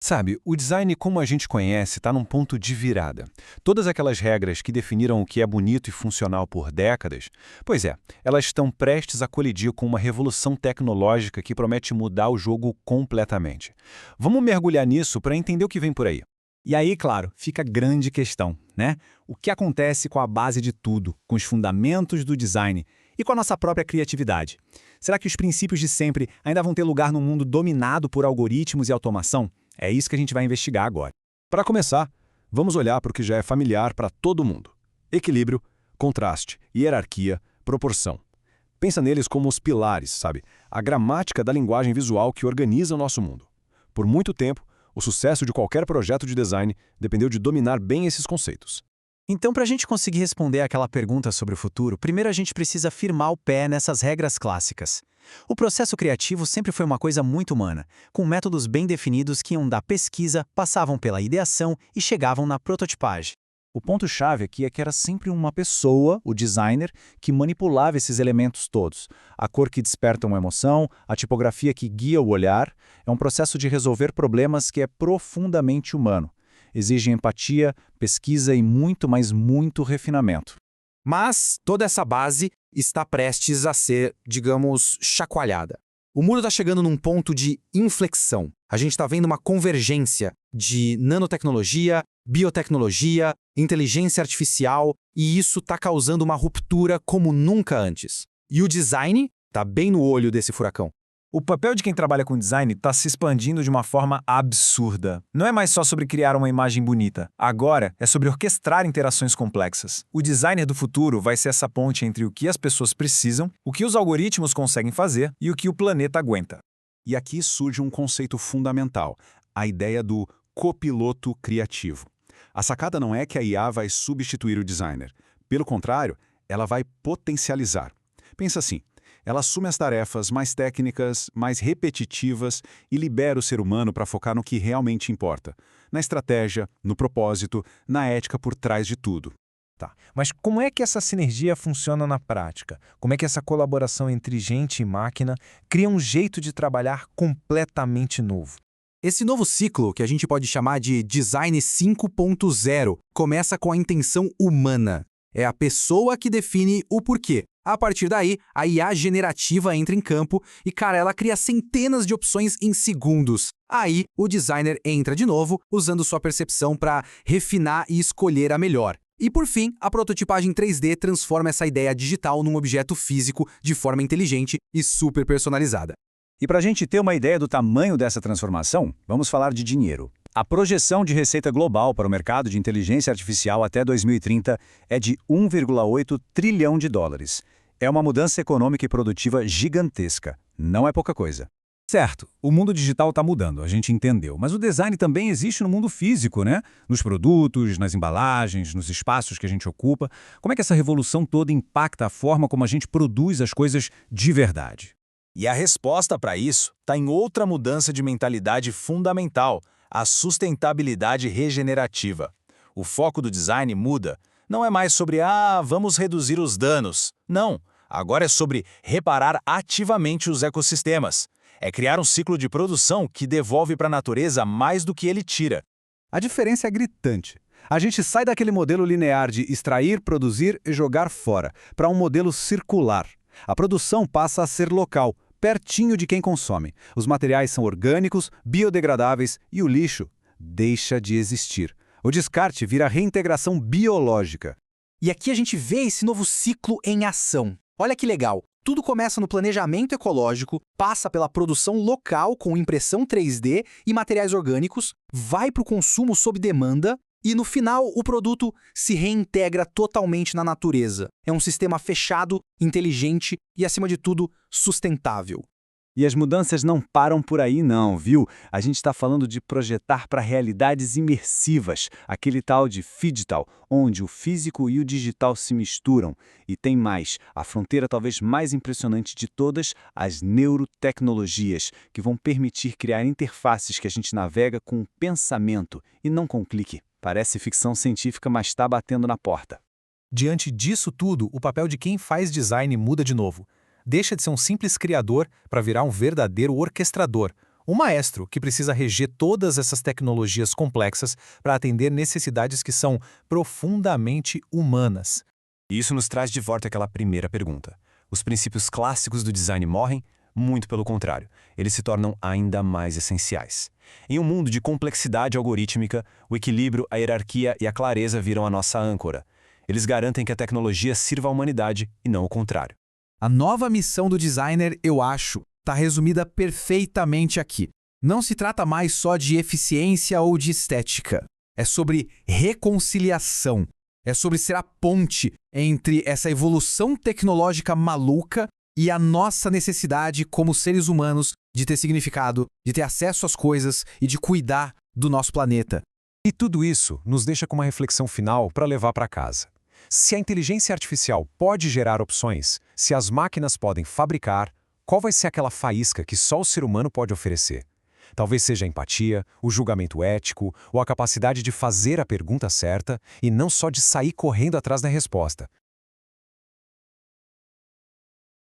Sabe, o design como a gente conhece está num ponto de virada. Todas aquelas regras que definiram o que é bonito e funcional por décadas, pois é, elas estão prestes a colidir com uma revolução tecnológica que promete mudar o jogo completamente. Vamos mergulhar nisso para entender o que vem por aí. E aí, claro, fica a grande questão, né? O que acontece com a base de tudo, com os fundamentos do design e com a nossa própria criatividade? Será que os princípios de sempre ainda vão ter lugar num mundo dominado por algoritmos e automação? É isso que a gente vai investigar agora. Para começar, vamos olhar para o que já é familiar para todo mundo. Equilíbrio, contraste, hierarquia, proporção. Pensa neles como os pilares, sabe? A gramática da linguagem visual que organiza o nosso mundo. Por muito tempo, o sucesso de qualquer projeto de design dependeu de dominar bem esses conceitos. Então, para a gente conseguir responder aquela pergunta sobre o futuro, primeiro a gente precisa firmar o pé nessas regras clássicas. O processo criativo sempre foi uma coisa muito humana, com métodos bem definidos que iam da pesquisa, passavam pela ideação e chegavam na prototipagem. O ponto-chave aqui é que era sempre uma pessoa, o designer, que manipulava esses elementos todos. A cor que desperta uma emoção, a tipografia que guia o olhar, é um processo de resolver problemas que é profundamente humano. Exige empatia, pesquisa e muito, mas muito refinamento. Mas toda essa base está prestes a ser, digamos, chacoalhada. O mundo está chegando num ponto de inflexão. A gente está vendo uma convergência de nanotecnologia, biotecnologia, inteligência artificial, e isso está causando uma ruptura como nunca antes. E o design está bem no olho desse furacão. O papel de quem trabalha com design está se expandindo de uma forma absurda. Não é mais só sobre criar uma imagem bonita. Agora é sobre orquestrar interações complexas. O designer do futuro vai ser essa ponte entre o que as pessoas precisam, o que os algoritmos conseguem fazer e o que o planeta aguenta. E aqui surge um conceito fundamental, a ideia do copiloto criativo. A sacada não é que a IA vai substituir o designer. Pelo contrário, ela vai potencializar. Pensa assim. Ela assume as tarefas mais técnicas, mais repetitivas e libera o ser humano para focar no que realmente importa. Na estratégia, no propósito, na ética por trás de tudo. Tá, mas como é que essa sinergia funciona na prática? Como é que essa colaboração entre gente e máquina cria um jeito de trabalhar completamente novo? Esse novo ciclo, que a gente pode chamar de Design 5.0, começa com a intenção humana. É a pessoa que define o porquê. A partir daí, a IA generativa entra em campo e, cara, ela cria centenas de opções em segundos. Aí, o designer entra de novo, usando sua percepção para refinar e escolher a melhor. E, por fim, a prototipagem 3D transforma essa ideia digital num objeto físico de forma inteligente e super personalizada. E para a gente ter uma ideia do tamanho dessa transformação, vamos falar de dinheiro. A projeção de receita global para o mercado de inteligência artificial até 2030 é de 1,8 trilhão de dólares. É uma mudança econômica e produtiva gigantesca. Não é pouca coisa. Certo, o mundo digital está mudando, a gente entendeu. Mas o design também existe no mundo físico, né? Nos produtos, nas embalagens, nos espaços que a gente ocupa. Como é que essa revolução toda impacta a forma como a gente produz as coisas de verdade? E a resposta para isso está em outra mudança de mentalidade fundamental, a sustentabilidade regenerativa. O foco do design muda. Não é mais sobre, vamos reduzir os danos. Não, agora é sobre reparar ativamente os ecossistemas. É criar um ciclo de produção que devolve para a natureza mais do que ele tira. A diferença é gritante. A gente sai daquele modelo linear de extrair, produzir e jogar fora, para um modelo circular. A produção passa a ser local, pertinho de quem consome. Os materiais são orgânicos, biodegradáveis e o lixo deixa de existir. O descarte vira reintegração biológica. E aqui a gente vê esse novo ciclo em ação. Olha que legal! Tudo começa no planejamento ecológico, passa pela produção local com impressão 3D e materiais orgânicos, vai para o consumo sob demanda e, no final, o produto se reintegra totalmente na natureza. É um sistema fechado, inteligente e, acima de tudo, sustentável. E as mudanças não param por aí não, viu? A gente está falando de projetar para realidades imersivas, aquele tal de Phygital, onde o físico e o digital se misturam. E tem mais, a fronteira talvez mais impressionante de todas, as neurotecnologias, que vão permitir criar interfaces que a gente navega com pensamento e não com clique. Parece ficção científica, mas está batendo na porta. Diante disso tudo, o papel de quem faz design muda de novo. Deixa de ser um simples criador para virar um verdadeiro orquestrador, Um maestro que precisa reger todas essas tecnologias complexas para atender necessidades que são profundamente humanas. E isso nos traz de volta àquela primeira pergunta. Os princípios clássicos do design morrem? Muito pelo contrário, eles se tornam ainda mais essenciais. Em um mundo de complexidade algorítmica, o equilíbrio, a hierarquia e a clareza viram a nossa âncora. Eles garantem que a tecnologia sirva à humanidade e não o contrário. A nova missão do designer, eu acho, está resumida perfeitamente aqui. Não se trata mais só de eficiência ou de estética. É sobre reconciliação. É sobre ser a ponte entre essa evolução tecnológica maluca e a nossa necessidade como seres humanos de ter significado, de ter acesso às coisas e de cuidar do nosso planeta. E tudo isso nos deixa com uma reflexão final para levar para casa. Se a inteligência artificial pode gerar opções, se as máquinas podem fabricar, qual vai ser aquela faísca que só o ser humano pode oferecer? Talvez seja a empatia, o julgamento ético ou a capacidade de fazer a pergunta certa e não só de sair correndo atrás da resposta.